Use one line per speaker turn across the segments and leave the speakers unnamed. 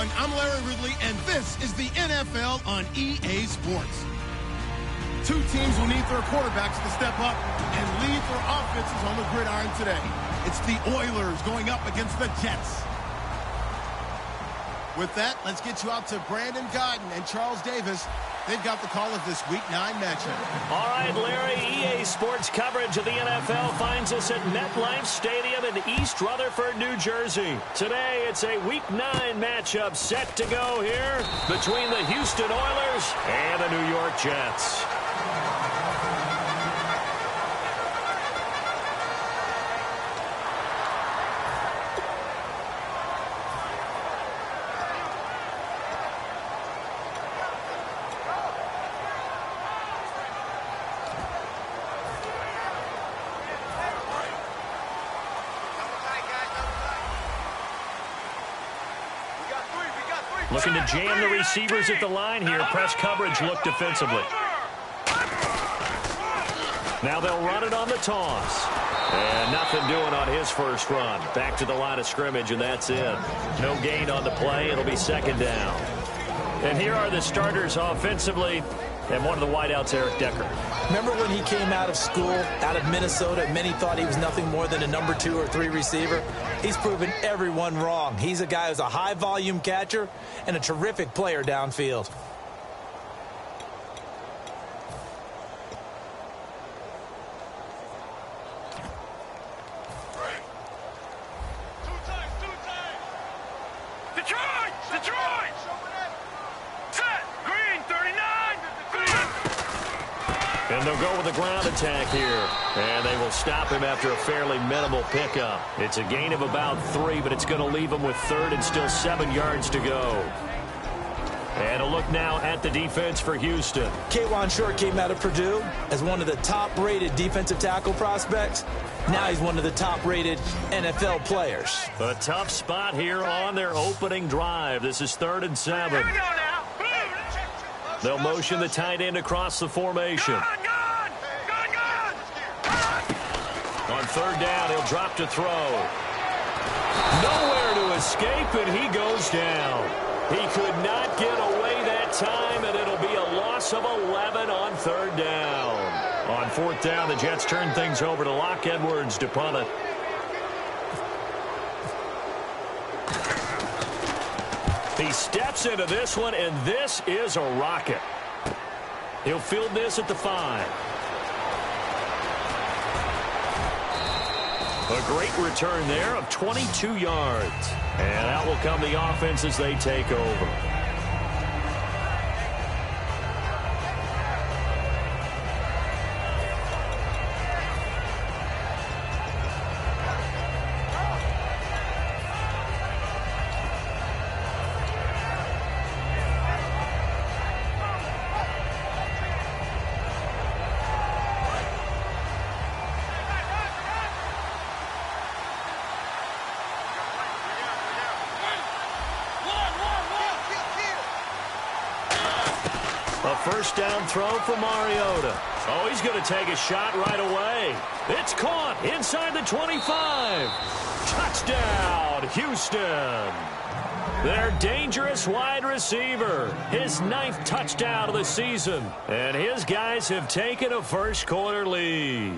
everyone. I'm Larry Ridley, and this is the NFL on EA Sports. Two teams will need their quarterbacks to step up and lead their offenses on the gridiron today. It's the Oilers going up against the Jets. With that, let's get you out to Brandon Godden and Charles Davis. They've got the call of this Week 9 matchup.
All right, Larry, EA Sports coverage of the NFL finds us at MetLife Stadium in East Rutherford, New Jersey. Today, it's a Week 9 matchup set to go here between the Houston Oilers and the New York Jets. Looking to jam the receivers at the line here. Press coverage look defensively. Now they'll run it on the toss. And nothing doing on his first run. Back to the line of scrimmage, and that's it. No gain on the play. It'll be second down. And here are the starters offensively. And one of the wideouts, Eric Decker.
Remember when he came out of school, out of Minnesota, many thought he was nothing more than a number 2 or 3 receiver? He's proven everyone wrong. He's a guy who's a high-volume catcher and a terrific player downfield.
And they'll go with a ground attack here. And they will stop him after a fairly minimal pickup. It's a gain of about 3, but it's going to leave him with third and still 7 yards to go. And a look now at the defense for Houston.
K'Wan Short came out of Purdue as one of the top-rated defensive tackle prospects. Now he's one of the top-rated NFL players.
A tough spot here on their opening drive. This is 3rd and 7.
Here we go now.
They'll motion the tight end across the formation. On 3rd down, he'll drop to throw. Nowhere to escape, and he goes down. He could not get away that time, and it'll be a loss of 11 on 3rd down. On 4th down, the Jets turn things over to Locke Edwards to punt it. He steps into this one, and this is a rocket. He'll field this at the 5. A great return there of 22 yards. And out will come the offense as they take over. First down throw for Mariota. Oh, he's going to take a shot right away. It's caught inside the 25. Touchdown, Houston. Their dangerous wide receiver. His 9th touchdown of the season. And his guys have taken a first-quarter lead.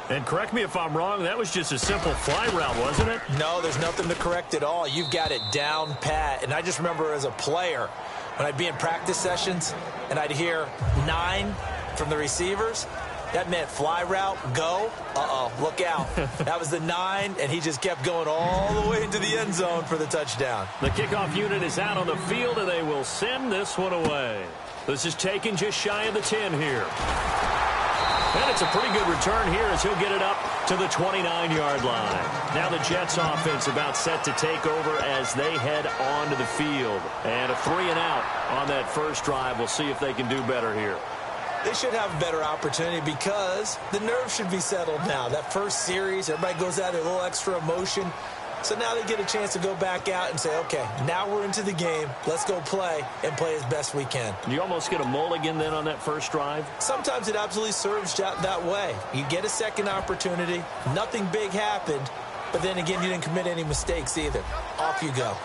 And correct me if I'm wrong, that was just a simple fly route, wasn't it?
No, there's nothing to correct at all. You've got it down pat. And I just remember as a player, when I'd be in practice sessions and I'd hear 9 from the receivers, that meant fly route, go. Uh-oh, look out. That was the 9, and he just kept going all the way into the end zone for the touchdown.
The kickoff unit is out on the field, and they will send this one away. This is taken just shy of the 10 here. And it's a pretty good return here as he'll get it up to the 29-yard line. Now the Jets offense about set to take over as they head onto the field. And a 3-and-out on that first drive. We'll see if they can do better here.
They should have a better opportunity because the nerves should be settled now. That first series, everybody goes out a little extra emotion. So now they get a chance to go back out and say, okay, now we're into the game. Let's go play and play as best we can.
You almost get a mulligan then on that first drive?
Sometimes it absolutely serves that way. You get a second opportunity. Nothing big happened. But then again, you didn't commit any mistakes either. Off you go.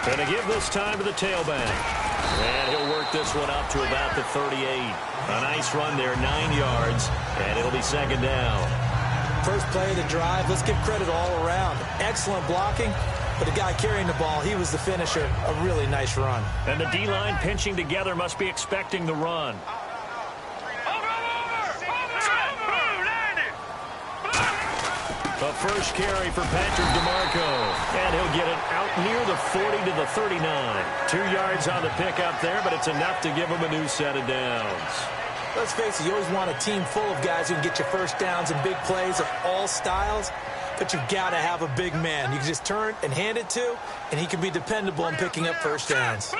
And they give this time to the tailback. And he'll work this one up to about the 38. A nice run there, 9 yards, and it'll be second down.
First play of the drive, let's give credit all around. Excellent blocking, but the guy carrying the ball, he was the finisher. A really nice run.
And the D-line pinching together must be expecting the run. A first carry for Patrick DeMarco. And he'll get it out near the 40 to the 39. 2 yards on the pickup there, but it's enough to give him a new set of downs.
Let's face it, you always want a team full of guys who can get you first downs and big plays of all styles, but you've got to have a big man you can just turn and hand it to, and he can be dependable in picking up first downs.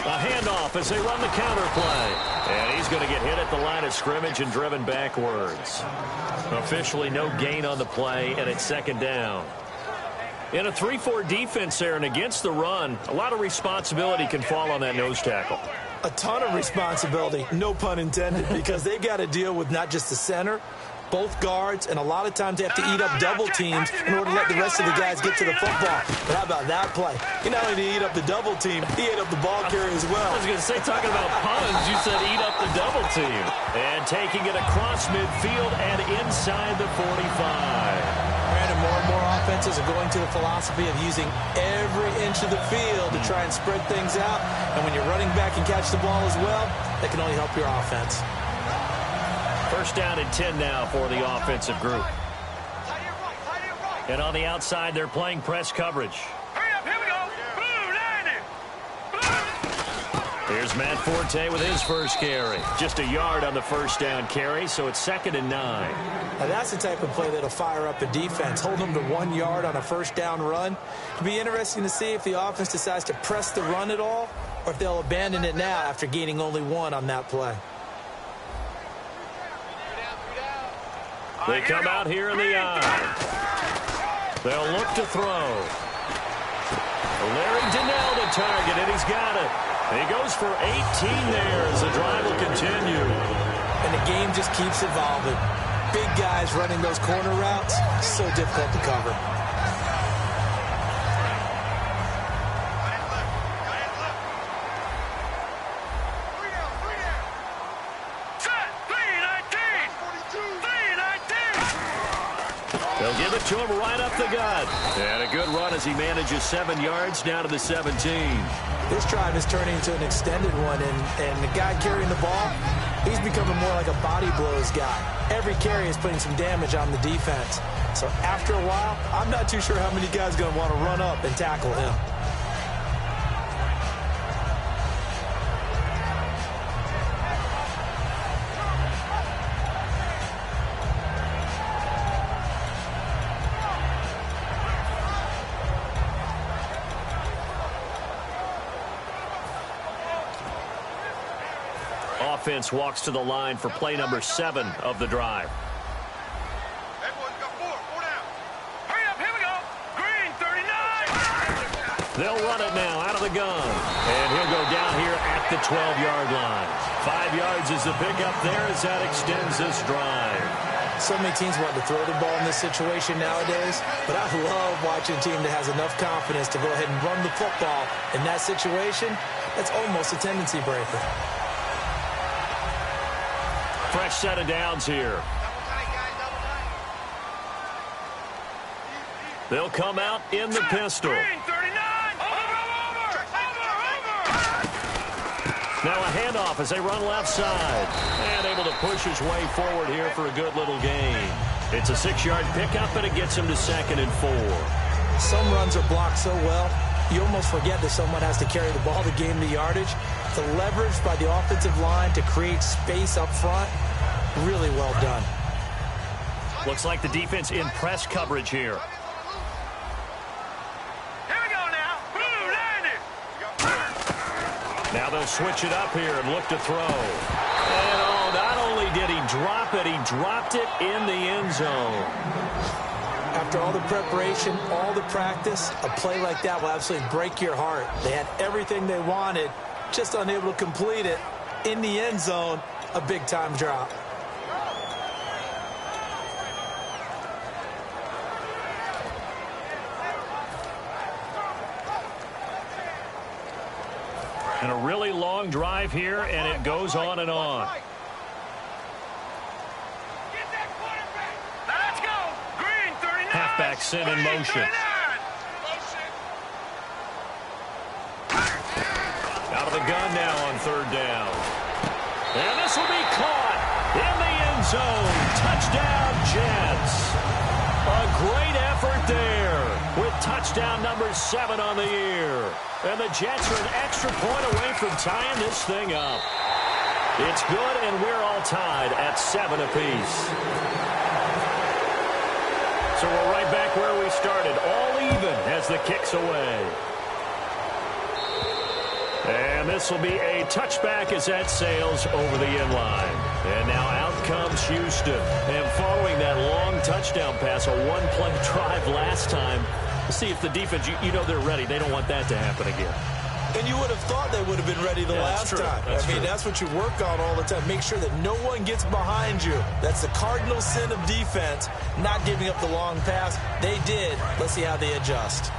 A handoff as they run the counter play. And he's going to get hit at the line of scrimmage and driven backwards. Officially no gain on the play, and it's second down. In a 3-4 defense there and against the run, a lot of responsibility can fall on that nose tackle.
A ton of responsibility, no pun intended, because they've got to deal with not just the center, both guards, and a lot of times they have to eat up double teams in order to let the rest of the guys get to the football. But how about that play? He not only did he eat up the double team, he ate up the ball carrier as well.
I was going to say, talking about puns, you said eat up the double team. And taking it across midfield and inside the 45.
Brandon, more and more offenses are going to the philosophy of using every inch of the field to try and spread things out. And when you're running back and catch the ball as well, that can only help your offense.
First down and 10 now for the offensive group. And on the outside, they're playing press coverage.
Hurry up, here we go.
Here's Matt Forte with his first carry. Just a yard on the first down carry, so it's 2nd and 9.
Now that's the type of play that'll fire up a defense. Hold them to 1 yard on a first down run. It'll be interesting to see if the offense decides to press the run at all, or if they'll abandon it now after gaining only 1 on that play.
They come out here in the eye. They'll look to throw. Larry Donnell the target, and he's got it. He goes for 18 there as the drive will continue.
And the game just keeps evolving. Big guys running those corner routes, so difficult to cover.
They'll give it to him right up the gut. And a good run as he manages 7 yards down to the 17.
This drive is turning into an extended one, and the guy carrying the ball, he's becoming more like a body blows guy. Every carry is putting some damage on the defense. So after a while, I'm not too sure how many guys are going to want to run up and tackle him.
Offense walks to the line for play number 7 of the drive.
Hurry up, here we go. Green, 39.
They'll run it now out of the gun. And he'll go down here at the 12-yard line. 5 yards is the pickup there as that extends this drive.
So many teams want to throw the ball in this situation nowadays, but I love watching a team that has enough confidence to go ahead and run the football. In that situation, that's almost a tendency breaker.
Fresh set of downs here. They'll come out in the pistol.
Green, 39.
Now a handoff as they run left side. And able to push his way forward here for a good little gain. It's a 6-yard pickup, and it gets him to 2nd and 4.
Some runs are blocked so well, you almost forget that someone has to carry the ball to gain the yardage. The leverage by the offensive line to create space up front, really well done.
Looks like the defense in press coverage here.
Here we go now.
Now they'll switch it up here and look to throw. And oh, not only did he drop it, he dropped it in the end zone.
After all the preparation, all the practice, a play like that will absolutely break your heart. They had everything they wanted, just unable to complete it. In the end zone, a big-time drop.
And a really long drive here, and it goes on and on.
Let's go. Green 39.
Halfback sent in motion. Out of the gun now on third down. And this will be caught in the end zone. Touchdown, Jets. A great effort there with touchdown number 7 on the year. And the Jets are an extra point away from tying this thing up. It's good, and we're all tied at 7 apiece. So we're right back where we started, all even as the kick's away. And this will be a touchback as that sails over the end line. And now out comes Houston. And following that long touchdown pass, a one-play drive last time, we'll see if the defense, you know they're ready. They don't want that to happen again.
And you would have thought they would have been ready the last time. I mean, that's what you work on all the time. Make sure that no one gets behind you. That's the cardinal sin of defense, not giving up the long pass. They did. Let's see how they adjust.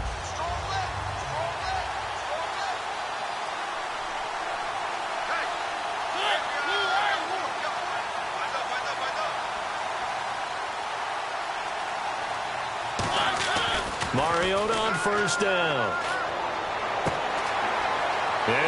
Mariota on first down.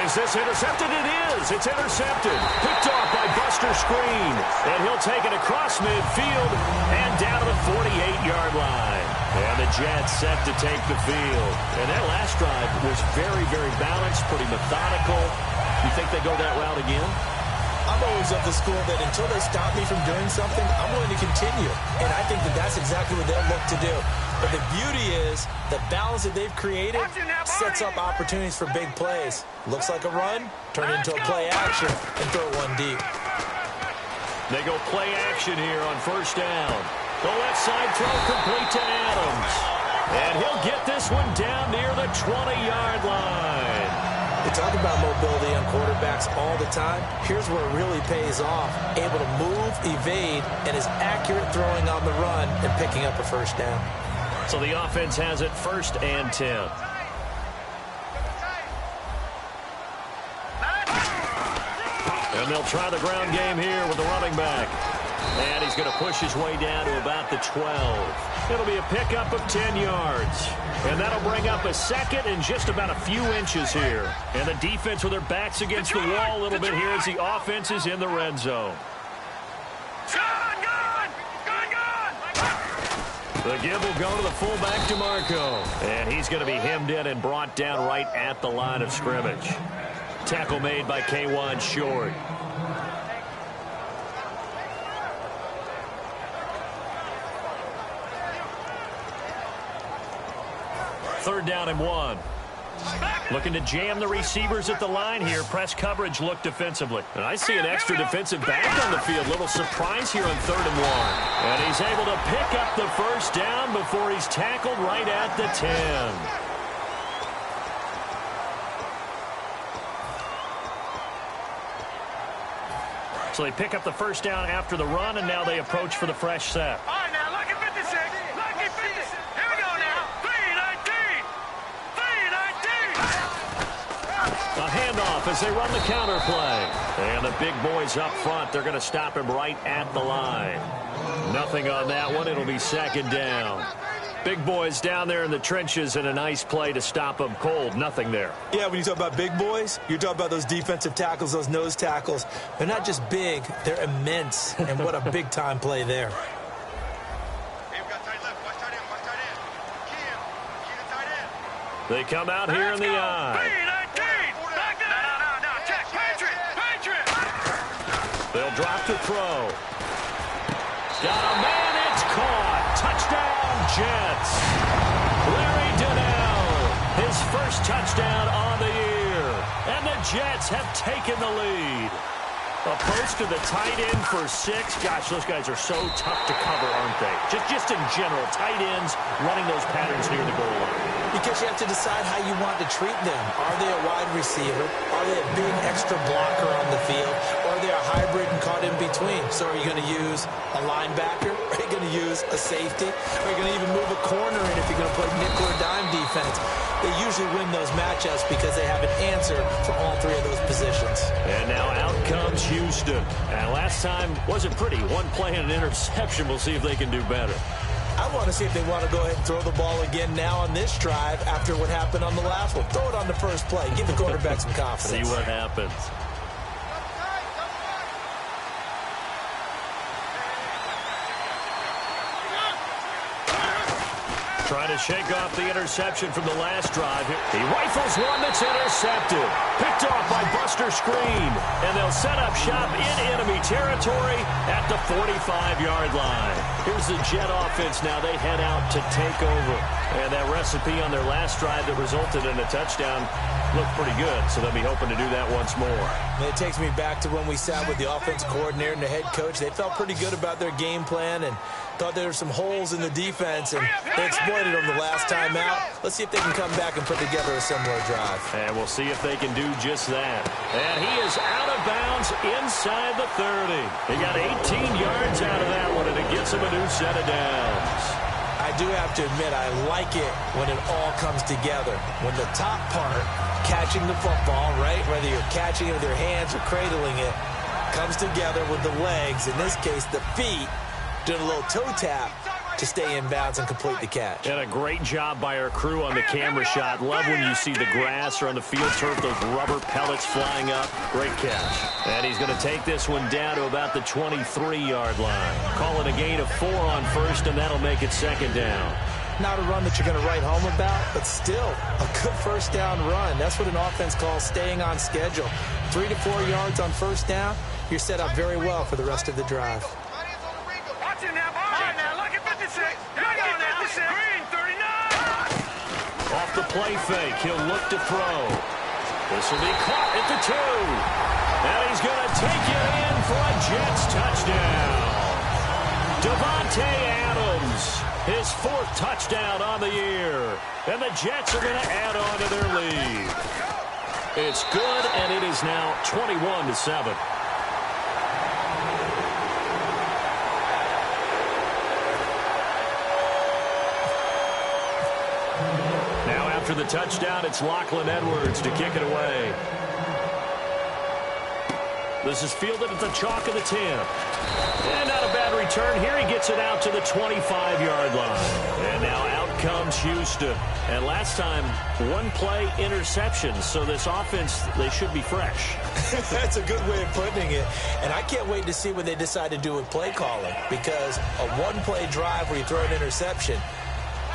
Is this intercepted? It is. It's intercepted. Picked off by Buster Screen. And he'll take it across midfield and down to the 48-yard line. And the Jets set to take the field. And that last drive was very, very balanced, pretty methodical. You think they go that route again?
I'm always of the school that until they stop me from doing something, I'm going to continue. And I think that that's exactly what they'll look to do. But the beauty is the balance that they've created sets up opportunities for big plays. Looks like a run, turn it into a play action, and throw one deep.
They go play action here on first down. The left side throw complete to Adams. And he'll get this one down near the 20-yard line.
We talk about mobility on quarterbacks all the time. Here's where it really pays off. Able to move, evade, and is accurate throwing on the run and picking up a first down.
So the offense has it 1st and 10. And they'll try the ground game here with the running back. And he's going to push his way down to about the 12. It'll be a pickup of 10 yards. And that'll bring up a second and just about a few inches here. And the defense with their backs against the wall a little bit here as the offense is in the red zone. The give will go to the fullback, DeMarco. And he's going to be hemmed in and brought down right at the line of scrimmage. Tackle made by K1 Short. Third down and 1. Looking to jam the receivers at the line here. Press coverage look defensively. And I see an extra defensive back on the field. Little surprise here on 3rd and 1. And he's able to pick up the first down before he's tackled right at the 10. So they pick up the first down after the run, and now they approach for the fresh set.
All right, now, lucky 56. Lucky 56. Here we go now. 3-19. 3-19.
A handoff as they run the counter play. And the big boys up front, they're going to stop him right at the line. Nothing on that one. It'll be 2nd down. Big boys down there in the trenches and a nice play to stop them cold. Nothing there.
Yeah, when you talk about big boys, you're talking about those defensive tackles, those nose tackles. They're not just big, they're immense. And what a big-time play there.
They come out here in the eye. They'll drop to throw. Got a man, it's caught. Touchdown, Jets. Larry Donnell, his first touchdown on the year. And the Jets have taken the lead. A post to the tight end for 6. Gosh, those guys are so tough to cover, aren't they? Just in general, tight ends running those patterns near the goal line.
because you have to decide how you want to treat them. Are they a wide receiver? Are they a big extra blocker on the field? Or are they a hybrid and caught in between? So are you going to use a linebacker? Are you going to use a safety? Are you going to even move a corner in if you're going to play nickel or dime defense? They usually win those matchups because they have an answer for all three of those positions.
And now out comes Houston. And last time wasn't pretty. One play and an interception. We'll see if they can do better.
I want to see if they want to go ahead and throw the ball again now on this drive after what happened on the last one. Throw it on the first play. Give the quarterback some confidence.
See what happens. Trying to shake off the interception from the last drive. He rifles one that's intercepted. Picked off by Buster Screen. And they'll set up shop in enemy territory at the 45-yard line. Here's the Jet offense now. They head out to take over. And that recipe on their last drive that resulted in a touchdown looked pretty good. So they'll be hoping to do that once more.
And it takes me back to when we sat with the offensive coordinator and the head coach. They felt pretty good about their game plan and thought there were some holes in the defense, and they exploited them the last time out. Let's see if they can come back and put together a similar drive.
And we'll see if they can do just that. And he is out of bounds inside the 30. He got 18 yards out of that one, and it gets him a new set of downs.
I do have to admit, I like it when it all comes together. When the top part, catching the football, right, whether you're catching it with your hands or cradling it, comes together with the legs, in this case the feet, doing a little toe tap to stay in bounds and complete the catch.
And a great job by our crew on the camera shot. Love when you see the grass or on the field turf, those rubber pellets flying up. Great catch. And he's going to take this one down to about the 23-yard line. Call it a gain of 4 on first, and that'll make it second down.
Not a run that you're going to write home about, but still a good first down run. That's what an offense calls staying on schedule. 3 to 4 yards on first down, you're set up very well for the rest of the drive.
Watch it now, all right now, look at 56. Here we go now. Green, 39.
Off the play fake, he'll look to throw. This will be caught at the 2. And he's going to take it in for a Jets touchdown. Devontae Adams, his 4th touchdown on the year. And the Jets are going to add on to their lead. It's good, and it is now 21-7. After the touchdown, it's Lachlan Edwards to kick it away. This is fielded at the chalk of the 10. And not a bad return here. He gets it out to the 25-yard line. And now out comes Houston. And last time, 1 play interception. So this offense, they should be fresh.
That's a good way of putting it. And I can't wait to see what they decide to do with play calling. Because a 1-play drive where you throw an interception,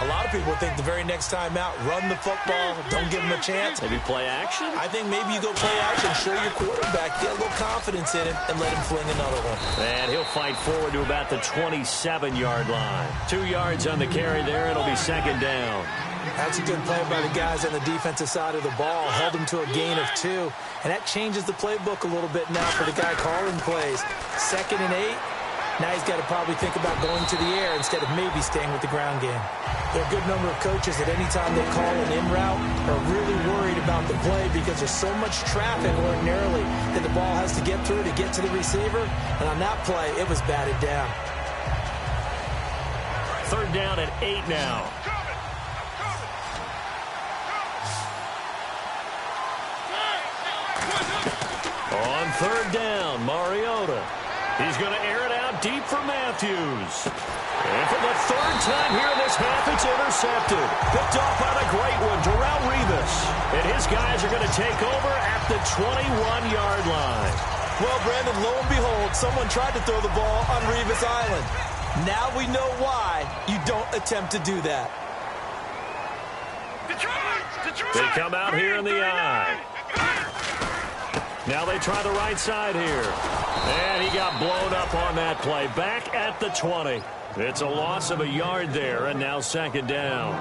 a lot of people think the very next time out, run the football, don't give them a chance.
Maybe play action?
I think maybe you go play action, show your quarterback, get a little confidence in him, and let him fling another one.
And he'll fight forward to about the 27-yard line. 2 yards on the carry there. It'll be second down.
That's a good play by the guys on the defensive side of the ball. Held him to a gain of 2. And that changes the playbook a little bit now for the guy calling plays. 2nd and 8. Now he's got to probably think about going to the air instead of maybe staying with the ground game. There are a good number of coaches that any time they call an in route are really worried about the play because there's so much traffic ordinarily that the ball has to get through to get to the receiver. And on that play, it was batted down.
3rd down and 8 now. On 3rd down, Mariota. He's going to air it out deep for Matthews. And for the 3rd time here in this half, it's intercepted. Picked off by the great one, Darrelle Revis. And his guys are going to take over at the 21-yard line.
Well, Brandon, lo and behold, someone tried to throw the ball on Revis Island. Now we know why you don't attempt to do that.
Detroit!
They come out here in the eye. Now they try the right side here. And he got blown up on that play. Back at the 20. It's a loss of a yard there, and now second down.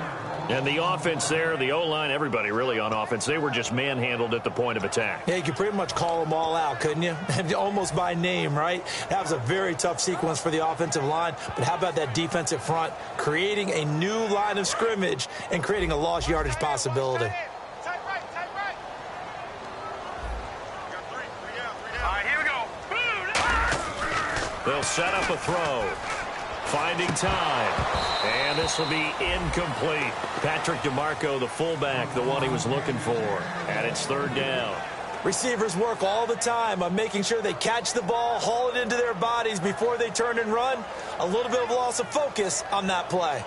And the offense there, the O-line, everybody really on offense, they were just manhandled at the point of attack.
Yeah, you could pretty much call them all out, couldn't you? Almost by name, right? That was a very tough sequence for the offensive line. But how about that defensive front creating a new line of scrimmage and creating a lost yardage possibility?
All right, here we go.
They'll set up a throw. Finding time. And this will be incomplete. Patrick DeMarco, the fullback, the one he was looking for. And it's third down.
Receivers work all the time on making sure they catch the ball, haul it into their bodies before they turn and run. A little bit of loss of focus on that play.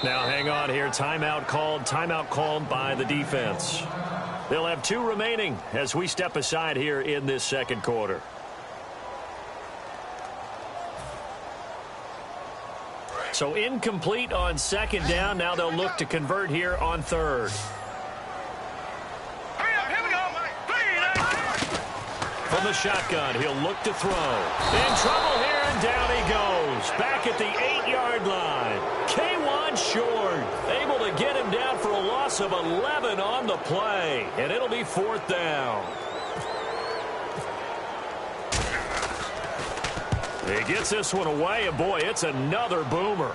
Now hang on here. Timeout called by the defense. They'll have 2 remaining as we step aside here in this second quarter. So incomplete on second down. Now they'll look to convert here on third.
Here we go.
From the shotgun, he'll look to throw. In trouble here, and down he goes. Back at the 8-yard line. K1 short. Able to get him down for a loss of 11 on the play. And it'll be fourth down. He gets this one away, and boy, it's another boomer.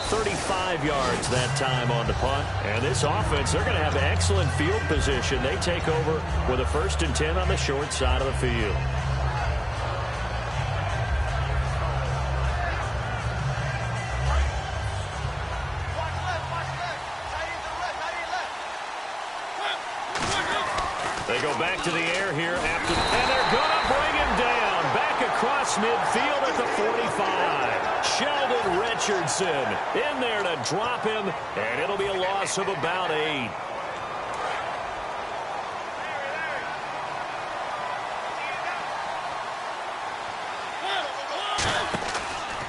35 yards that time on the punt. And this offense, they're going to have excellent field position. They take over with a 1st and 10 on the short side of the field. They go back to the air here after, and they're going to bring him down. Back across midfield at the 45. Sheldon Richardson in there to drop him, and it'll be a loss of about 8.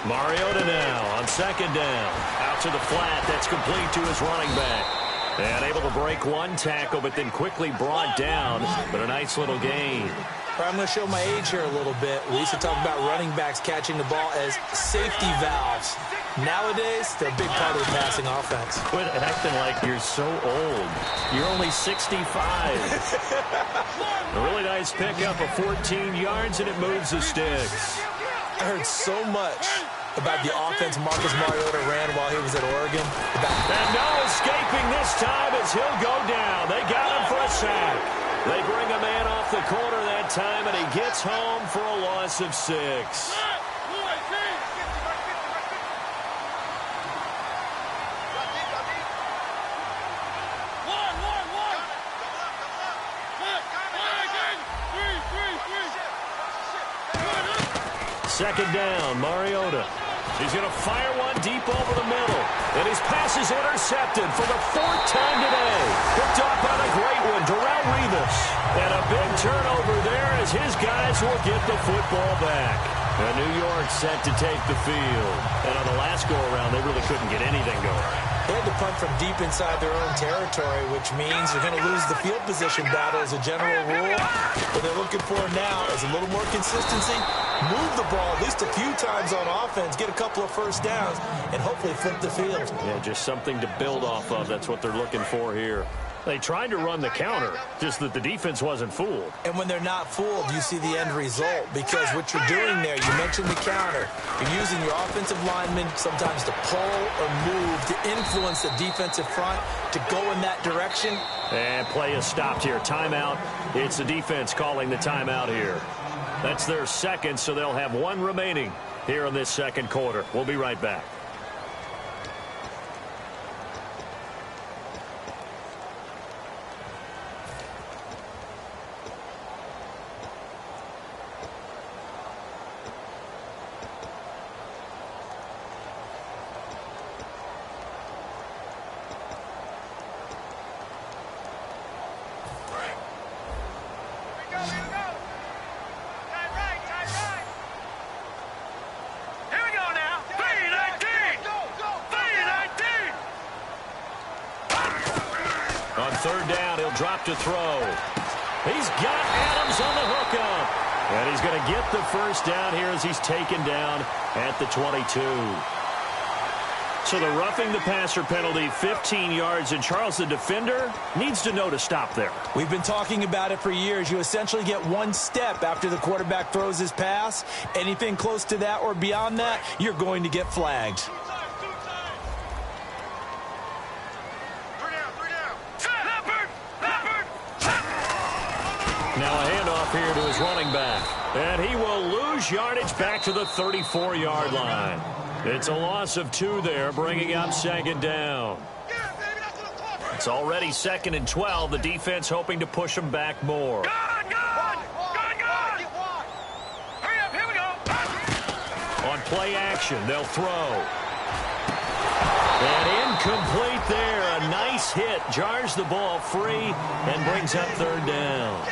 Mariota now on second down. Out to the flat. That's complete to his running back. And able to break one tackle, but then quickly brought down. But a nice little gain.
I'm going to show my age here a little bit. We used to talk about running backs catching the ball as safety valves. Nowadays, they're a big part of the passing offense.
Quit acting like you're so old. You're only 65. A really nice pickup of 14 yards, and it moves the sticks.
I heard so much about the offense Marcus Mariota ran while he was at Oregon.
And no escaping this time as he'll go down. They got him for a sack. They bring a man off the corner that time, and he gets home for a loss of 6. Second down, Mariota. He's going to fire one deep over the middle. And his pass is intercepted for the 4th time today. Picked off by the great one, Darrelle Revis. And a big turnover there as his guys will get the football back. And New York set to take the field. And on the last go-around, they really couldn't get anything going.
They had to punt from deep inside their own territory, which means they're going to lose the field position battle as a general rule. What they're looking for now is a little more consistency, move the ball at least a few times on offense, get a couple of first downs, and hopefully flip the field.
Yeah, just something to build off of. That's what they're looking for here. They tried to run the counter, just that the defense wasn't fooled.
And when they're not fooled, you see the end result. Because what you're doing there, you mentioned the counter. You're using your offensive linemen sometimes to pull or move to influence the defensive front to go in that direction.
And play is stopped here. Timeout. It's the defense calling the timeout here. That's their second, so they'll have 1 remaining here in this second quarter. We'll be right back. Third down, he'll drop to throw. He's got Adams on the hookup. And he's going to get the first down here as he's taken down at the 22. So the roughing the passer penalty, 15 yards, and Charles, the defender, needs to know to stop there.
We've been talking about it for years. You essentially get one step after the quarterback throws his pass. Anything close to that or beyond that, you're going to get flagged.
Now a handoff here to his running back. And he will lose yardage back to the 34-yard line. It's a loss of 2 there, bringing up second down. It's already 2nd and 12. The defense hoping to push him back more.
Good! Hurry up, here we go!
On play action, they'll throw. And incomplete there. A nice hit. Jars the ball free and brings up 3rd down.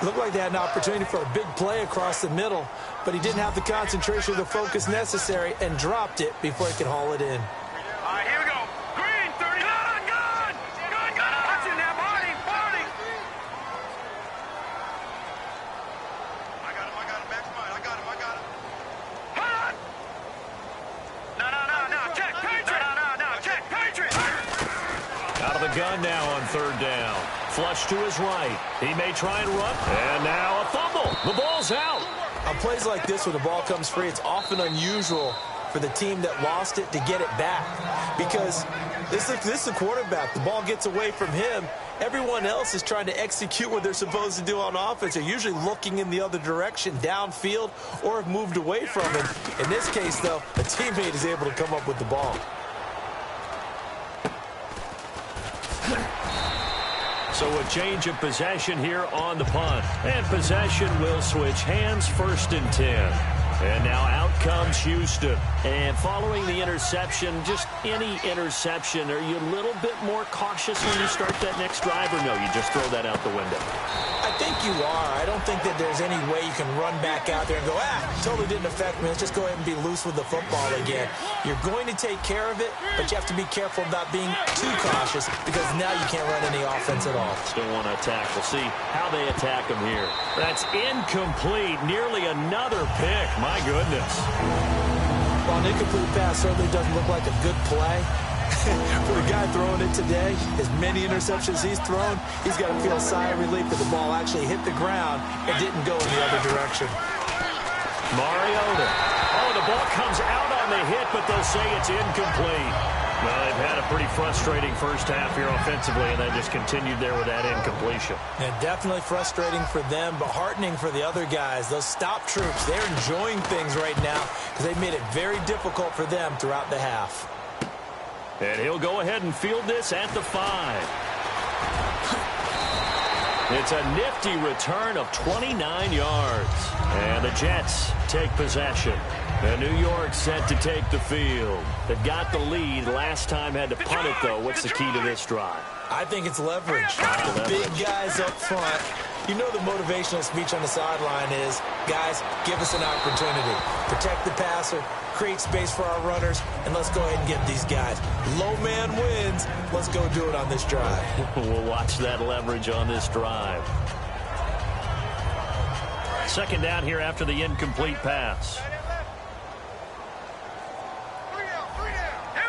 Looked like they had an opportunity for a big play across the middle, but he didn't have the concentration or the focus necessary and dropped it before he could haul it in.
All right, here we go. Green, 30. Good! That's in there, Barney. I got him. Back's mine. I got him. Hold on. No. Check, Patriot. No. Check, Patriot.
Out of the gun now on 3rd down. Flush to his right. He may try and run. And now a fumble. The ball's out.
On plays like this where the ball comes free, it's often unusual for the team that lost it to get it back. Because this is a quarterback. The ball gets away from him. Everyone else is trying to execute what they're supposed to do on offense. They're usually looking in the other direction, downfield, or have moved away from him. In this case, though, a teammate is able to come up with the ball.
So a change of possession here on the punt. And possession will switch hands, 1st and 10. And now out comes Houston. And following the interception, just any interception, are you a little bit more cautious when you start that next drive, or no, you just throw that out the window?
I think you are. I don't think that there's any way you can run back out there and go, totally didn't affect me. Let's just go ahead and be loose with the football again. You're going to take care of it, but you have to be careful about being too cautious because now you can't run any offense at all.
Still want to attack. We'll see how they attack him here. That's incomplete. Nearly another pick. My goodness.
Well, an incomplete pass certainly doesn't look like a good play. For the guy throwing it today, as many interceptions he's thrown, he's got to feel a sigh of relief that the ball actually hit the ground and didn't go in the other direction.
Mariota. Oh, the ball comes out on the hit, but they'll say it's incomplete. Well, they've had a pretty frustrating first half here offensively, and they just continued there with that incompletion.
And definitely frustrating for them, but heartening for the other guys. Those stop troops, they're enjoying things right now because they've made it very difficult for them throughout the half.
And he'll go ahead and field this at the 5. It's a nifty return of 29 yards. And the Jets take possession. And New York set to take the field. They've got the lead. Last time had to punt it, though. What's the key to this drive?
I think it's leverage. Big guys up front. You know the motivational speech on the sideline is, guys, give us an opportunity. Protect the passer, create space for our runners, and let's go ahead and get these guys. Low man wins. Let's go do it on this drive.
We'll watch that leverage on this drive. 2nd down here after the incomplete pass.
Here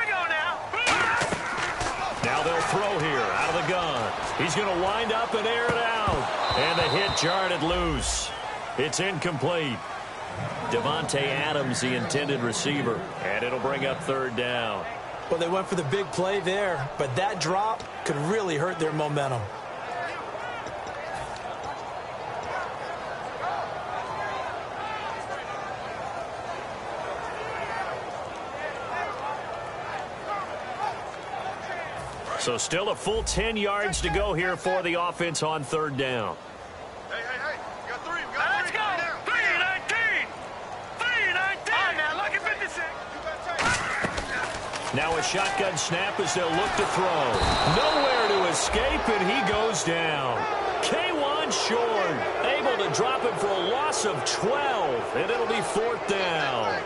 we go now.
Now they'll throw here out of the gun. He's going to wind up and air it out. And the hit jarred it loose. It's incomplete. Devontae Adams, the intended receiver. And it'll bring up 3rd down.
Well, they went for the big play there, but that drop could really hurt their momentum.
So still a full 10 yards to go here for the offense on 3rd down.
Hey. We got 3. Let's go. 3-19. 3-19. All right, now, look at 56.
Now a shotgun snap as they'll look to throw. Nowhere to escape, and he goes down. K'Wan Shorn able to drop him for a loss of 12, and it'll be 4th down.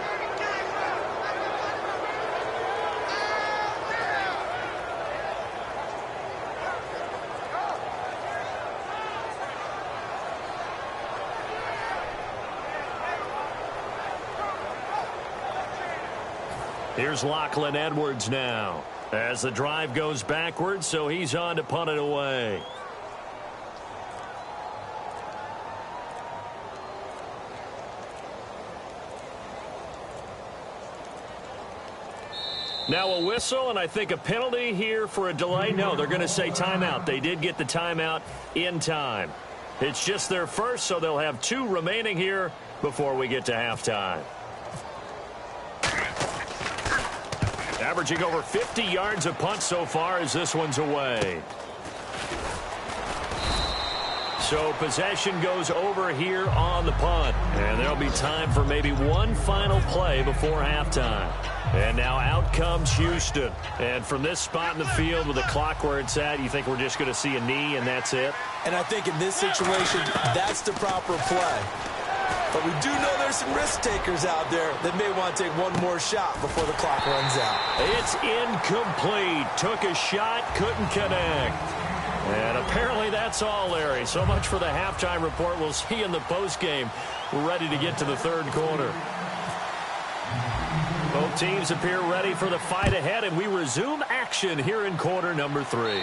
Here's Lachlan Edwards now as the drive goes backwards, so he's on to punt it away. Now a whistle, and I think a penalty here for a delay. No, they're going to say timeout. They did get the timeout in time. It's just their first, so they'll have 2 remaining here before we get to halftime. Averaging over 50 yards a punt so far as this one's away. So possession goes over here on the punt. And there'll be time for maybe one final play before halftime. And now out comes Houston. And from this spot in the field with the clock where it's at, you think we're just going to see a knee and that's it?
And I think in this situation, that's the proper play. But we do know there's some risk takers out there that may want to take one more shot before the clock runs out.
It's incomplete. Took a shot, couldn't connect. And apparently that's all, Larry. So much for the halftime report. We'll see in the postgame. We're ready to get to the third quarter. Both teams appear ready for the fight ahead, and we resume action here in quarter number 3.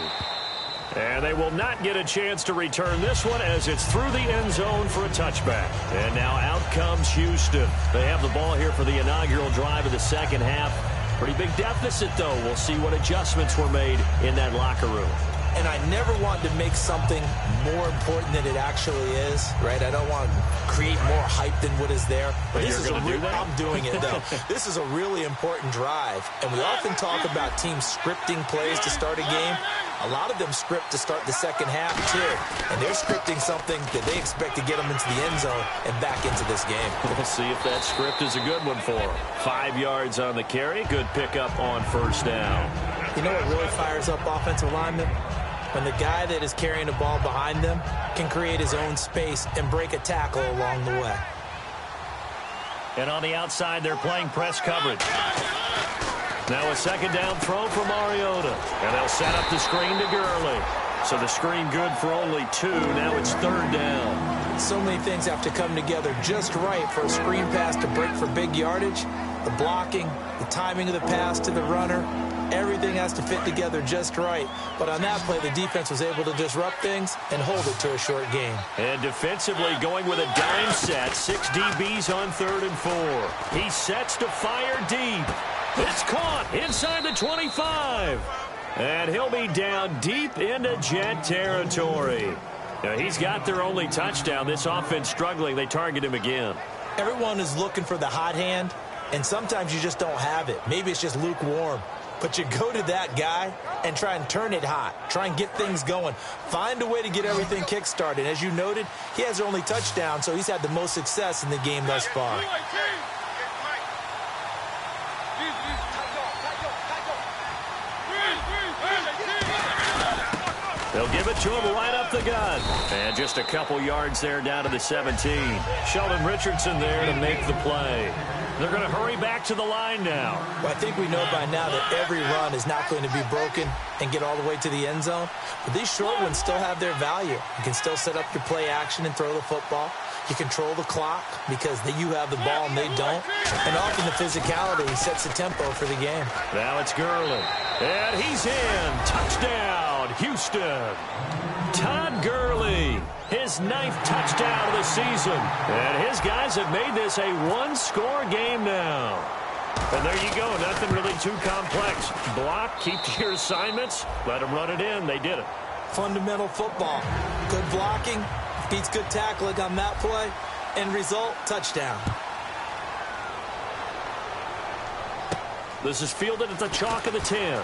And they will not get a chance to return this one as it's through the end zone for a touchback. And now out comes Houston. They have the ball here for the inaugural drive of the second half. Pretty big deficit, though. We'll see what adjustments were made in that locker room.
And I never want to make something more important than it actually is, right? I don't want to create more hype than what is there.
But this is going to do that?
I'm doing it, though. This is a really important drive. And we often talk about teams scripting plays to start a game. A lot of them script to start the second half, too. And they're scripting something that they expect to get them into the end zone and back into this game.
We'll see if that script is a good one for them. 5 yards on the carry. Good pickup on first down.
You know what really fires up offensive linemen? When the guy that is carrying the ball behind them can create his own space and break a tackle along the way.
And on the outside, they're playing press coverage. Now a second down throw for Mariota. And they'll set up the screen to Gurley. So the screen good for only 2. Now it's third down.
So many things have to come together just right for a screen pass to break for big yardage. The blocking, the timing of the pass to the runner. Everything has to fit together just right. But on that play, the defense was able to disrupt things and hold it to a short game.
And defensively going with a dime set. 6 DBs on 3rd and 4. He sets to fire deep. It's caught inside the 25. And he'll be down deep into Jet territory. Now, he's got their only touchdown. This offense struggling. They target him again.
Everyone is looking for the hot hand, and sometimes you just don't have it. Maybe it's just lukewarm. But you go to that guy and try and turn it hot. Try and get things going. Find a way to get everything kick-started. As you noted, he has their only touchdown, so he's had the most success in the game thus far.
They'll give it to him right up the gut. And just a couple yards there down to the 17. Sheldon Richardson there to make the play. They're going to hurry back to the line now.
Well, I think we know by now that every run is not going to be broken and get all the way to the end zone. But these short ones still have their value. You can still set up your play action and throw the football. You control the clock because you have the ball and they don't. And often the physicality sets the tempo for the game.
Now it's Gurley. And he's in. Touchdown, Houston. Todd Gurley, his 9th touchdown of the season. And his guys have made this a one-score game now. And there you go. Nothing really too complex. Block, keep to your assignments, let them run it in. They did it.
Fundamental football. Good blocking. Beats good tackling on that play. End result, touchdown.
This is fielded at the chalk of the 10.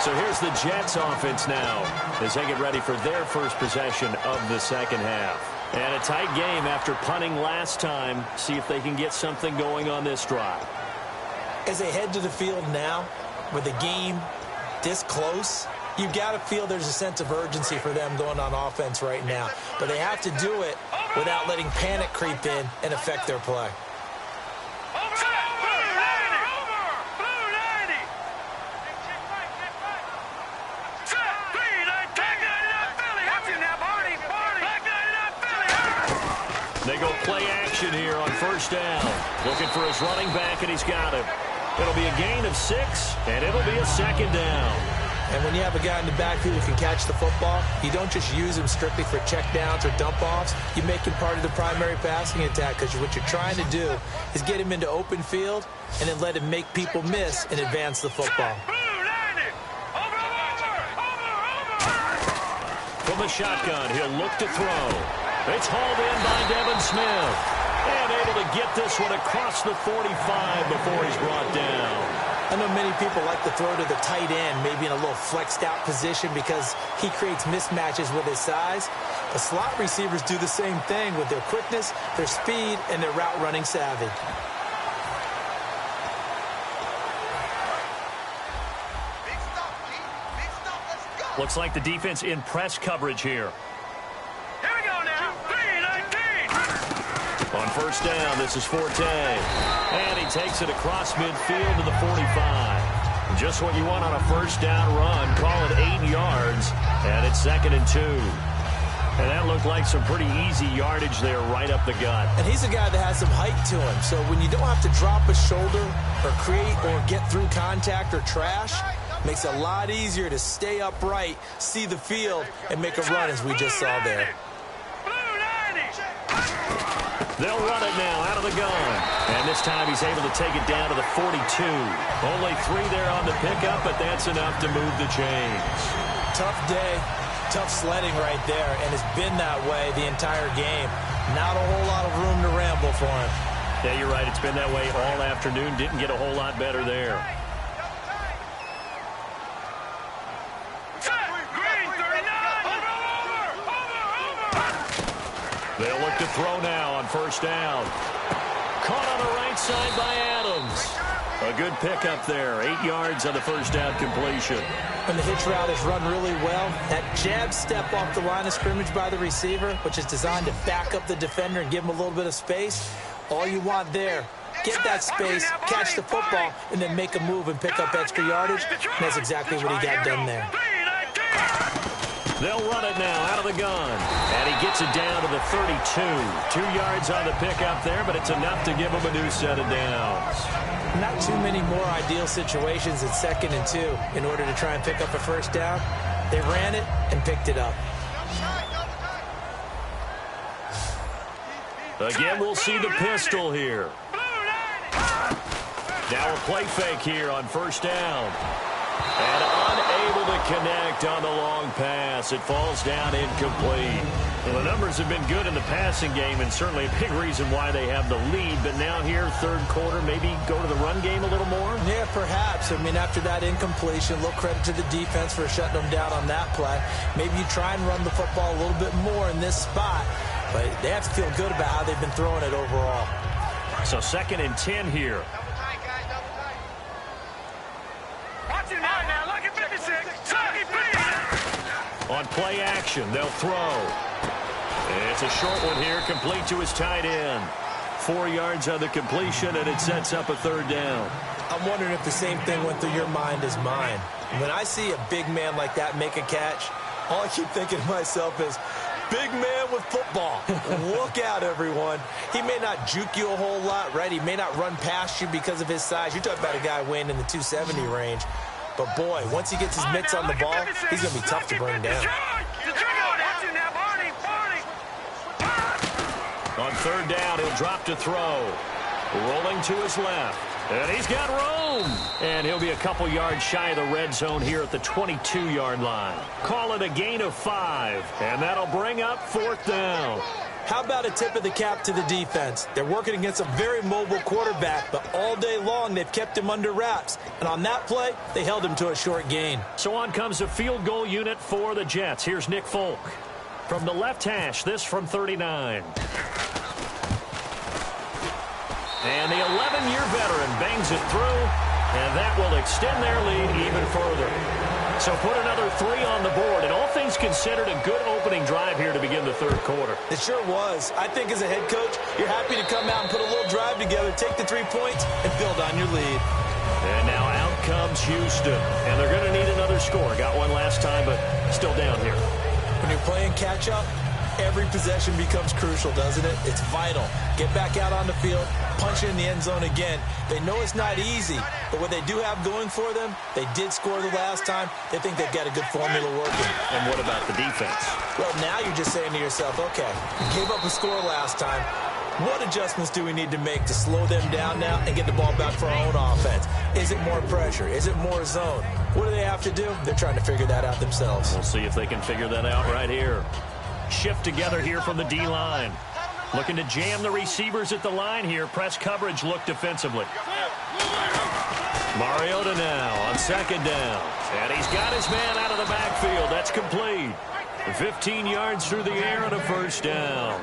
So here's the Jets offense now as they get ready for their first possession of the second half. And a tight game after punting last time. See if they can get something going on this drive.
As they head to the field now, with the game this close, you've got to feel there's a sense of urgency for them going on offense right now. But they have to do it without letting panic creep in and affect their play.
They go play action here on first down. Looking for his running back, and he's got him. It'll be a gain of 6, and it'll be a second down.
And when you have a guy in the backfield who can catch the football, you don't just use him strictly for checkdowns or dump-offs. You make him part of the primary passing attack, because what you're trying to do is get him into open field and then let him make people miss and advance the football.
From the shotgun, he'll look to throw. It's hauled in by Devin Smith. And able to get this one across the 45 before he's brought down.
I know many people like to throw to the tight end, maybe in a little flexed out position because he creates mismatches with his size. The slot receivers do the same thing with their quickness, their speed, and their route running savvy.
Looks like the defense in press coverage here.
Here we go now. 3-19.
On first down, this is Forte. And he takes it across midfield to the 45. Just what you want on a first down run. Call it 8 yards. And it's 2nd and 2. And that looked like some pretty easy yardage there right up the gut.
And he's a guy that has some height to him. So when you don't have to drop a shoulder or create or get through contact or trash, makes it a lot easier to stay upright, see the field, and make a run as we just saw there.
They'll run it now out of the gun. And this time he's able to take it down to the 42. Only 3 there on the pickup, but that's enough to move the chains.
Tough day, tough sledding right there, and it's been that way the entire game. Not a whole lot of room to ramble for him.
Yeah, you're right. It's been that way all afternoon. Didn't get a whole lot better there. They'll look to throw now on first down. Caught on the right side by Adams. A good pickup there. 8 yards on the first down completion.
And the hitch route is run really well. That jab step off the line of scrimmage by the receiver, which is designed to back up the defender and give him a little bit of space. All you want there, get that space, catch the football, and then make a move and pick up extra yardage. And that's exactly what he got done there.
They'll run it now out of the gun. And he gets it down to the 32. 2 yards on the pickup there, but it's enough to give him a new set of downs.
Not too many more ideal situations at 2nd and 2 in order to try and pick up a first down. They ran it and picked it up.
Again, we'll see the pistol here. Now a play fake here on first down. And unable to connect on the long pass. It falls down incomplete. Well, the numbers have been good in the passing game, and certainly a big reason why they have the lead. But now here, third quarter, maybe go to the run game a little more?
Yeah, perhaps. I mean, after that incompletion, a little credit to the defense for shutting them down on that play. Maybe you try and run the football a little bit more in this spot. But they have to feel good about how they've been throwing it overall.
So 2nd and 10 here. On play action, they'll throw. It's a short one here, complete to his tight end. 4 yards on the completion, and it sets up a third down.
I'm wondering if the same thing went through your mind as mine. When I see a big man like that make a catch, all I keep thinking to myself is, big man with football. Look out, everyone. He may not juke you a whole lot, right? He may not run past you because of his size. You're talking about a guy weighing in the 270 range. But, boy, once he gets his mitts on the ball, he's going to be tough to bring down.
On third down, he'll drop to throw. Rolling to his left. And he's got room. And he'll be a couple yards shy of the red zone here at the 22-yard line. Call it a gain of 5. And that'll bring up 4th down.
How about a tip of the cap to the defense? They're working against a very mobile quarterback, but all day long they've kept him under wraps. And on that play, they held him to a short gain.
So on comes a field goal unit for the Jets. Here's Nick Folk. From the left hash, this from 39. And the 11-year veteran bangs it through, and that will extend their lead even further. So put another 3 on the board, and all things considered, a good opening drive here to begin the third quarter.
It sure was. I think as a head coach, you're happy to come out and put a little drive together, take the 3 points, and build on your lead.
And now out comes Houston, and they're going to need another score. Got one last time, but still down here.
When you're playing catch-up, Every possession becomes crucial, doesn't it? It's vital. Get back out on the field, punch it in the end zone again. They know it's not easy, but what they do have going for them, they did score the last time. They think they've got a good formula working.
And what about the defense?
Well, now you're just saying to yourself, okay, we gave up a score last time. What adjustments do we need to make to slow them down now and get the ball back for our own offense? Is it more pressure? Is it more zone? What do they have to do? They're trying to figure that out themselves.
We'll see if they can figure that out right here. Shift together here from the D-line. Looking to jam the receivers at the line here. Press coverage look defensively. Mariota now on second down. And he's got his man out of the backfield. That's complete. 15 yards through the air on a first down.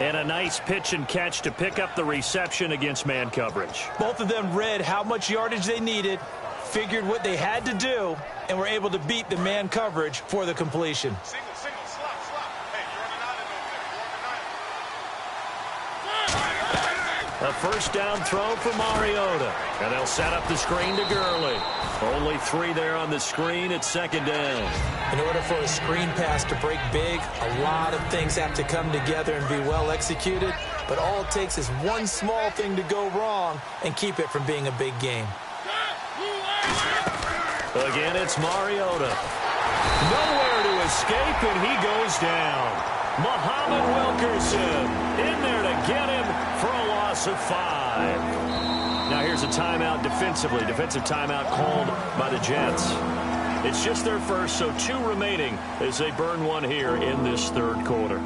And a nice pitch and catch to pick up the reception against man coverage.
Both of them read how much yardage they needed, figured what they had to do, and were able to beat the man coverage for the completion.
A first down throw for Mariota. And they'll set up the screen to Gurley. Only 3 there on the screen at second down.
In order for a screen pass to break big, a lot of things have to come together and be well executed. But all it takes is one small thing to go wrong and keep it from being a big game.
Again, it's Mariota. Nowhere to escape, and he goes down. Muhammad Wilkerson in there to get him for a loss of 5. Now here's a timeout defensively. Defensive timeout called by the Jets. It's just their first, so 2 remaining as they burn one here in this third quarter.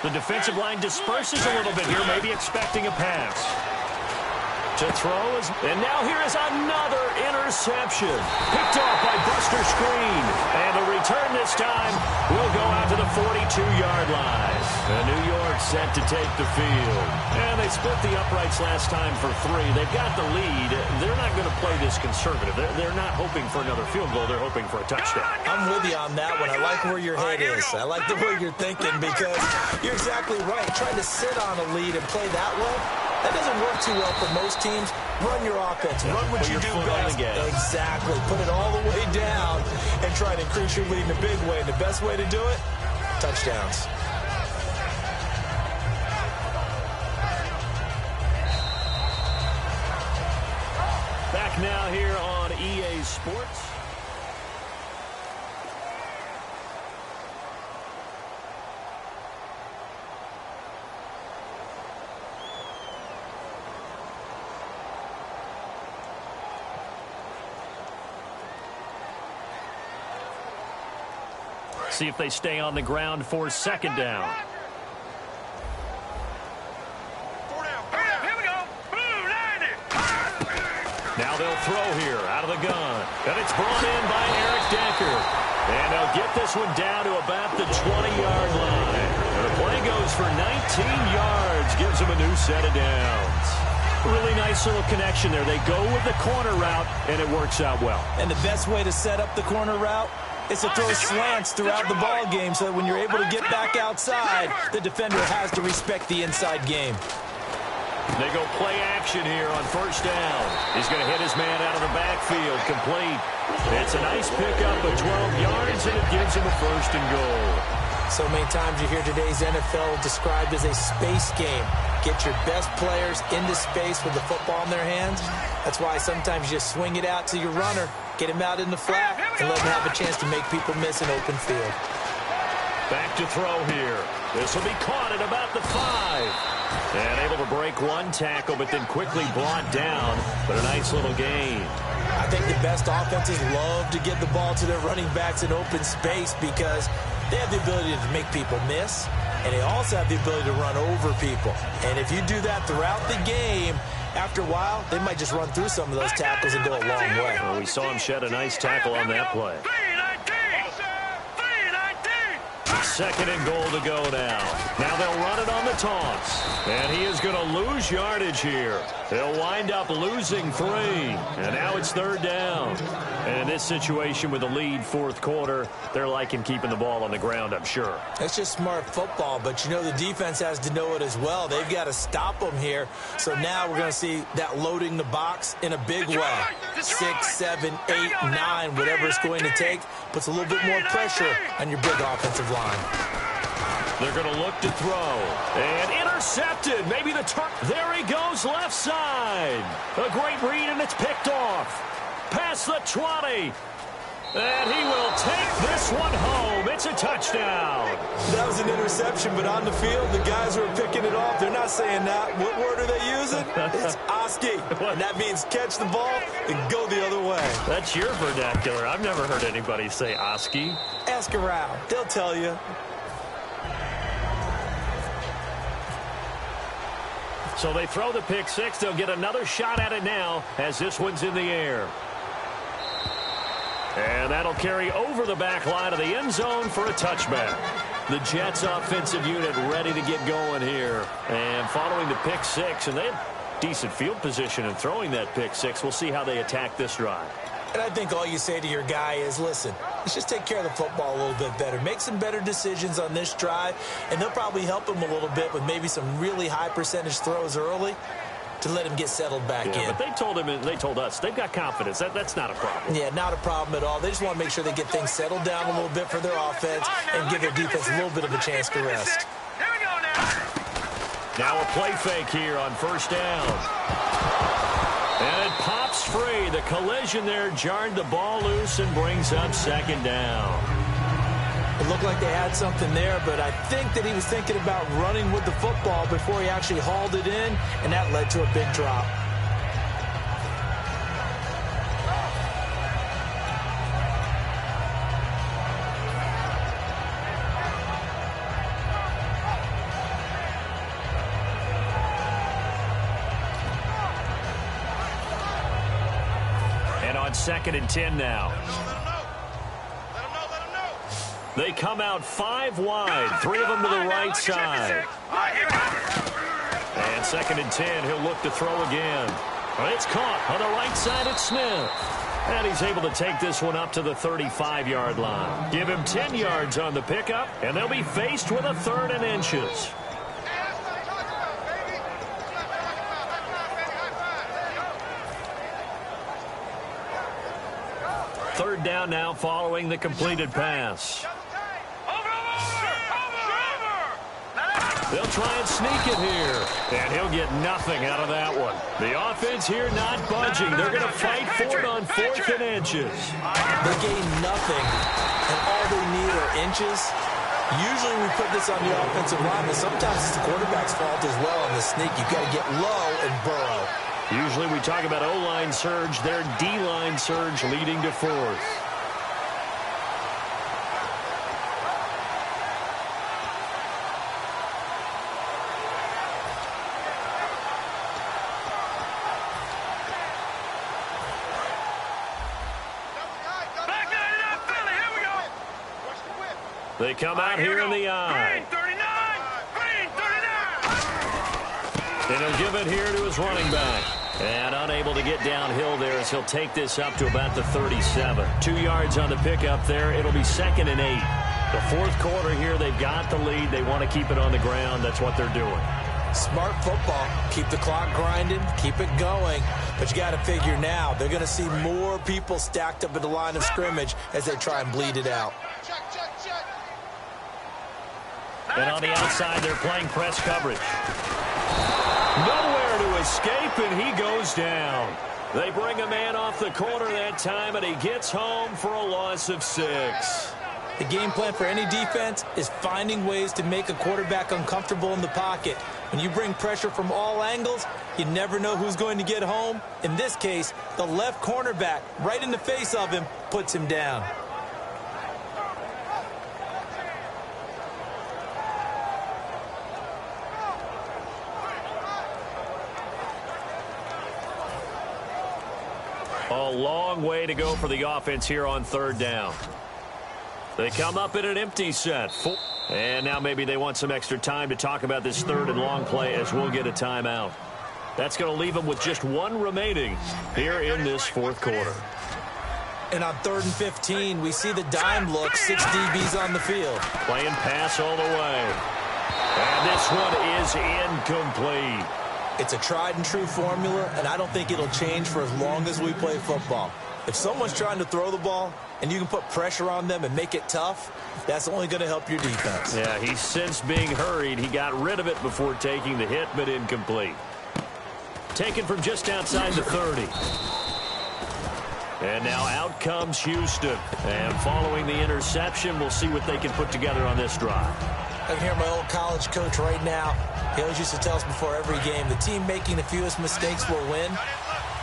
The defensive line disperses a little bit here, maybe expecting a pass. To throw is, and now here is another interception. Picked off by Buster Screen. And the return this time will go out to the 42-yard line. And New York set to take the field. And they split the uprights last time for 3. They've got the lead. They're not going to play this conservative. They're not hoping for another field goal. They're hoping for a touchdown.
I'm with you on that one. I like where your head is. I like the way you're thinking because you're exactly right. Trying to sit on a lead and play that way, that doesn't work too well for most teams. Run your offense. Run what you do best. Exactly. Put it all the way down and try to increase your lead in a big way. And the best way to do it, touchdowns.
Back now here on EA Sports. See if they stay on the ground for second down.
Here we go. Boom, 90.
Now they'll throw here out of the gun. And it's brought in by Eric Decker. And they'll get this one down to about the 20-yard line. And the play goes for 19 yards. Gives them a new set of downs. Really nice little connection there. They go with the corner route, and it works out well.
And the best way to set up the corner route is to throw slants throughout the ball game so that when you're able to get back outside, the defender has to respect the inside game.
They go play action here on first down. He's going to hit his man out of the backfield, complete. It's a nice pickup of 12 yards, and it gives him a first and goal.
So many times you hear today's NFL described as a space game. Get your best players into space with the football in their hands. That's why sometimes you just swing it out to your runner, get him out in the flat, and let him have a chance to make people miss an open field.
Back to throw here. This will be caught at about the 5. And able to break one tackle, but then quickly brought down. But a nice little gain.
I think the best offenses love to get the ball to their running backs in open space because they have the ability to make people miss, and they also have the ability to run over people. And if you do that throughout the game, after a while, they might just run through some of those tackles and go a long way.
Well, we saw him shed a nice tackle on that play. Second and goal to go now. Now they'll run it on the toss. And he is going to lose yardage here. They'll wind up losing 3. And now it's third down. And in this situation with the lead fourth quarter, they're liking keeping the ball on the ground, I'm sure.
It's just smart football, but you know the defense has to know it as well. They've got to stop them here. So now we're going to see that loading the box in a big way. 6, 7, 8, 9, whatever it's going to take, puts a little bit more pressure on your big offensive line.
They're going to look to throw. And intercepted. Maybe the turn. There he goes, left side. A great read, and it's picked off. Past the 20. And he will take this one home. It's a touchdown.
That was an interception, but on the field, the guys who are picking it off, they're not saying that. What word are they using? It's oski. And that means catch the ball and go the other way.
That's your vernacular. I've never heard anybody say oski.
Ask around. They'll tell you.
So they throw the pick six. They'll get another shot at it now as this one's in the air. And that'll carry over the back line of the end zone for a touchback. The Jets offensive unit ready to get going here. And following the pick six, and they have decent field position in throwing that pick six. We'll see how they attack this drive.
And I think all you say to your guy is, listen, let's just take care of the football a little bit better. Make some better decisions on this drive, and they'll probably help him a little bit with maybe some really high percentage throws early to let him get settled back in.
But they told him, and they told us, they've got confidence. That's not a problem.
Yeah, not a problem at all. They just want to make sure they get things settled down a little bit for their offense and give their defense a little bit of a chance to rest.
Here we go now.
Now a play fake here on first down. And it pops free. The collision there jarred the ball loose and brings up second down.
It looked like they had something there, but I think that he was thinking about running with the football before he actually hauled it in, and that led to a big drop.
And on 2nd and 10 now. They come out 5 wide, 3 of them to the right side. And 2nd and 10, he'll look to throw again. Well, it's caught on the right side at Smith. And he's able to take this one up to the 35-yard line. Give him 10 yards on the pickup, and they'll be faced with a 3rd and inches. Third down now following the completed pass. They'll try and sneak it here. And he'll get nothing out of that one. The offense here not budging. They're going to fight for it on 4th and inches.
They gain nothing, and all they need are inches. Usually we put this on the offensive line, but sometimes it's the quarterback's fault as well on the sneak. You've got to get low and burrow.
Usually we talk about O-line surge. Their D-line surge leading to 4th. They come out here in the eye.
Green 39.
And he'll give it here to his running back. And unable to get downhill there as he'll take this up to about the 37. 2 yards on the pickup there. It'll be 2nd and 8. The fourth quarter here, they've got the lead. They want to keep it on the ground. That's what they're doing.
Smart football. Keep the clock grinding. Keep it going. But you got to figure now, they're going to see more people stacked up at the line of scrimmage as they try and bleed it out.
And on the outside, they're playing press coverage. Nowhere to escape, and he goes down. They bring a man off the corner that time, and he gets home for a loss of 6.
The game plan for any defense is finding ways to make a quarterback uncomfortable in the pocket. When you bring pressure from all angles, you never know who's going to get home. In this case, the left cornerback, right in the face of him, puts him down.
A long way to go for the offense here on 3rd down. They come up in an empty set. And now maybe they want some extra time to talk about this third and long play as we'll get a timeout. That's going to leave them with just one remaining here in this fourth quarter.
And on 3rd and 15, we see the dime look, 6 DBs on the field.
Playing pass all the way. And this one is incomplete.
It's a tried and true formula, and I don't think it'll change for as long as we play football. If someone's trying to throw the ball and you can put pressure on them and make it tough, that's only going to help your defense.
Yeah, he sensed being hurried. He got rid of it before taking the hit, but incomplete. Taken from just outside the 30. And now out comes Houston. And following the interception, we'll see what they can put together on this drive.
I can hear my old college coach right now. He always used to tell us before every game, the team making the fewest mistakes will win.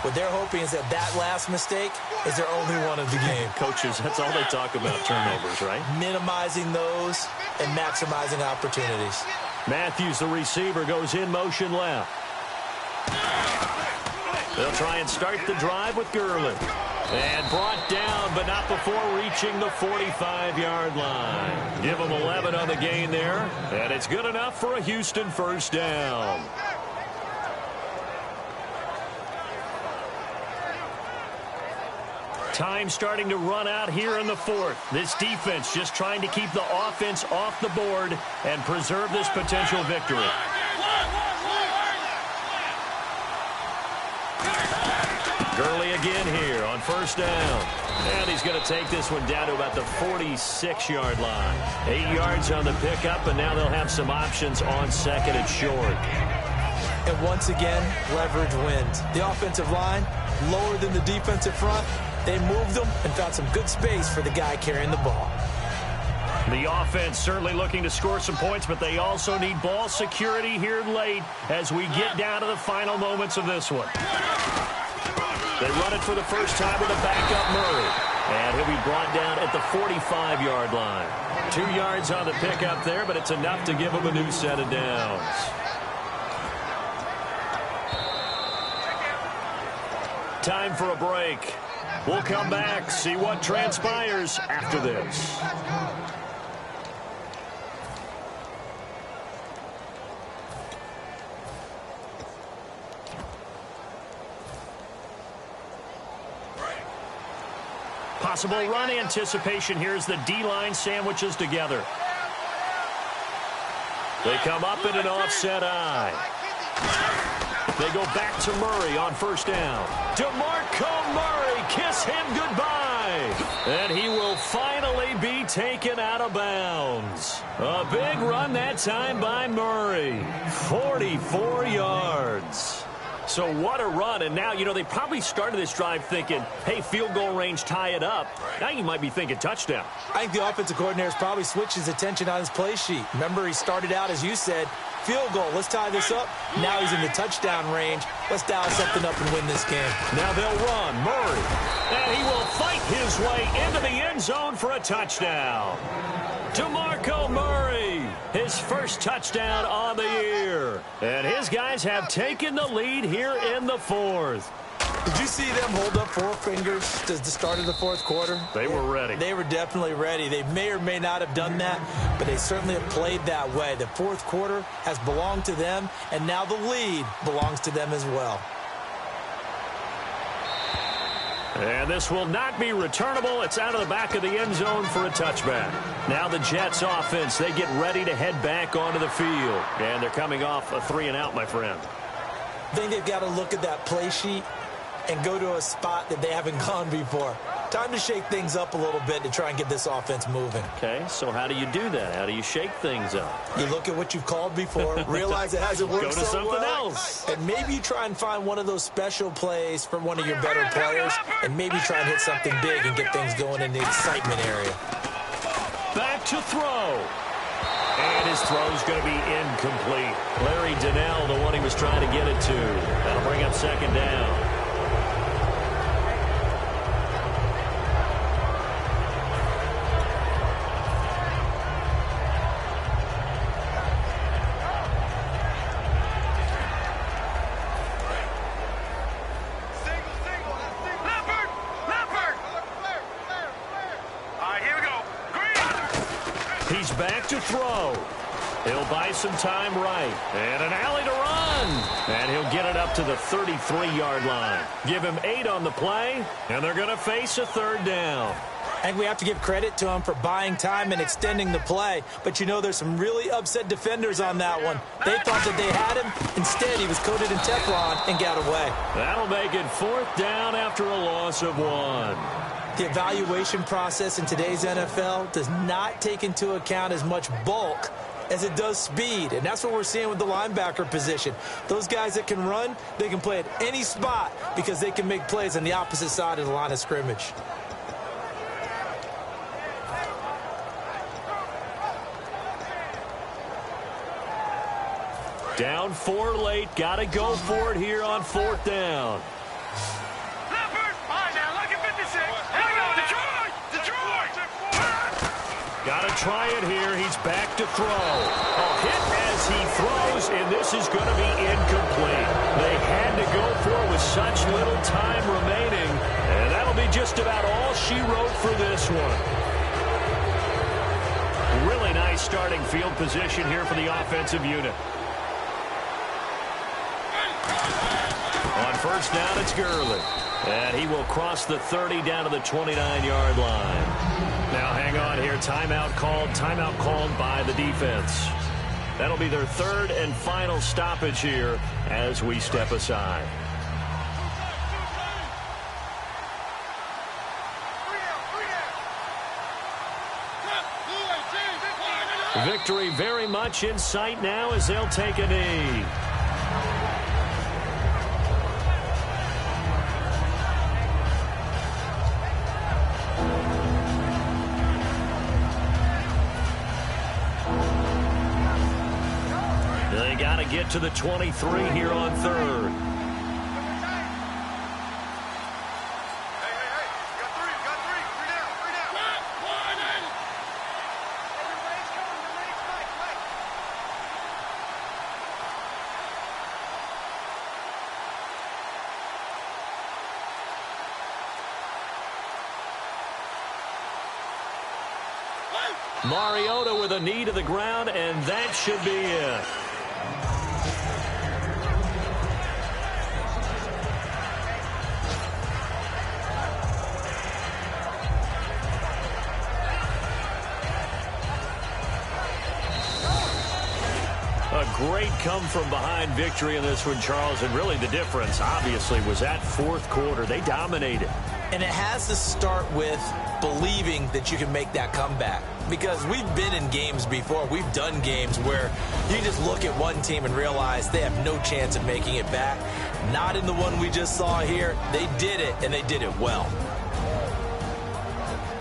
What they're hoping is that last mistake is their only one of the game.
Coaches, that's all they talk about, turnovers, right?
Minimizing those and maximizing opportunities.
Matthews, the receiver, goes in motion left. They'll try and start the drive with Gurley. And brought down, but not before reaching the 45-yard line. Give them 11 on the gain there, and it's good enough for a Houston first down. Time starting to run out here in the fourth. This defense just trying to keep the offense off the board and preserve this potential victory. Gurley again here on first down. And he's going to take this one down to about the 46-yard line. 8 yards on the pickup, and now they'll have some options on second and short.
And once again, leverage wins. The offensive line, lower than the defensive front. They moved them and found some good space for the guy carrying the ball.
The offense certainly looking to score some points, but they also need ball security here late as we get down to the final moments of this one. They run it for the first time with a backup Murray. And he'll be brought down at the 45-yard line. 2 yards on the pickup there, but it's enough to give him a new set of downs. Time for a break. We'll come back, see what transpires after this. Possible run anticipation here as the D-line sandwiches together. They come up in an offset eye. They go back to Murray on first down. DeMarco Murray, kiss him goodbye. And he will finally be taken out of bounds. A big run that time by Murray. 44 yards. So what a run. And now, you know, they probably started this drive thinking, hey, field goal range, tie it up. Now you might be thinking touchdown.
I think the offensive coordinator's probably switched his attention on his play sheet. Remember, he started out, as you said, field goal. Let's tie this up. Now he's in the touchdown range. Let's dial something up and win this game.
Now they'll run. Murray. And he will fight his way into the end zone for a touchdown. DeMarco Murray, his first touchdown on the year. And his guys have taken the lead here in the fourth.
Did you see them hold up 4 fingers at the start of the fourth quarter?
They were ready.
They were definitely ready. They may or may not have done that, but they certainly have played that way. The fourth quarter has belonged to them, and now the lead belongs to them as well.
And this will not be returnable. It's out of the back of the end zone for a touchback. Now the Jets offense, they get ready to head back onto the field. And they're coming off a 3-and-out, my friend.
I think they've got to look at that play sheet and go to a spot that they haven't gone before. Time to shake things up a little bit to try and get this offense moving.
Okay, so how do you do that? How do you shake things up?
You look at what you've called before, realize it hasn't worked
Go to
so
something
well,
else.
and maybe you try and find one of those special plays from one of your better players, and maybe try and hit something big and get things going in the excitement area.
Back to throw. And his throw's going to be incomplete. Larry Donnell, the one he was trying to get it to. That'll bring up second down. He's back to throw. He'll buy some time right. And an alley to run. And he'll get it up to the 33-yard line. Give him 8 on the play, and they're going to face a third down.
I think we have to give credit to him for buying time and extending the play. But, you know, there's some really upset defenders on that one. They thought that they had him. Instead, he was coated in Teflon and got away.
That'll make it 4th down after a loss of 1.
The evaluation process in today's NFL does not take into account as much bulk as it does speed, and that's what we're seeing with the linebacker position. Those guys that can run, they can play at any spot because they can make plays on the opposite side of the line of scrimmage.
Down 4 late, got to go for it here on 4th down. Got to try it here. He's back to throw. A hit as he throws, and this is going to be incomplete. They had to go for it with such little time remaining, and that'll be just about all she wrote for this one. Really nice starting field position here for the offensive unit. On 1st down, it's Gurley. And he will cross the 30 down to the 29-yard line. Now hang on here. Timeout called by the defense. That'll be their 3rd and final stoppage here as we step aside. Victory very much in sight now as they'll take a knee. Got to get to the 23 here on 3rd. Mariota with a knee to the ground, and that should be it. A great come-from-behind victory in this one, Charles, and really the difference, obviously, was that 4th quarter. They dominated.
And it has to start with believing that you can make that comeback. Because we've been in games before. We've done games where you just look at one team and realize they have no chance of making it back. Not in the one we just saw here. They did it, and they did it well.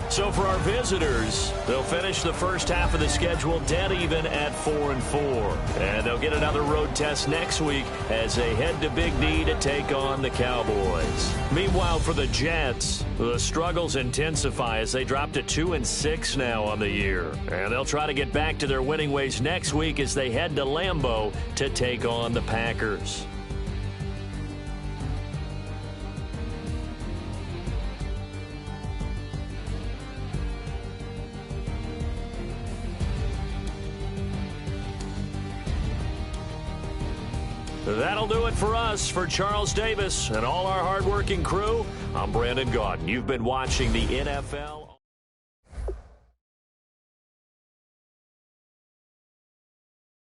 So for our visitors, they'll finish the first half of the schedule dead even at 4-4. And they'll get another road test next week as they head to Big D to take on the Cowboys. Meanwhile, for the Jets, the struggles intensify as they drop to 2-6 now on the year. And they'll try to get back to their winning ways next week as they head to Lambeau to take on the Packers. That'll do it for us. For Charles Davis and all our hardworking crew, I'm Brandon Gaudin. You've been watching the NFL.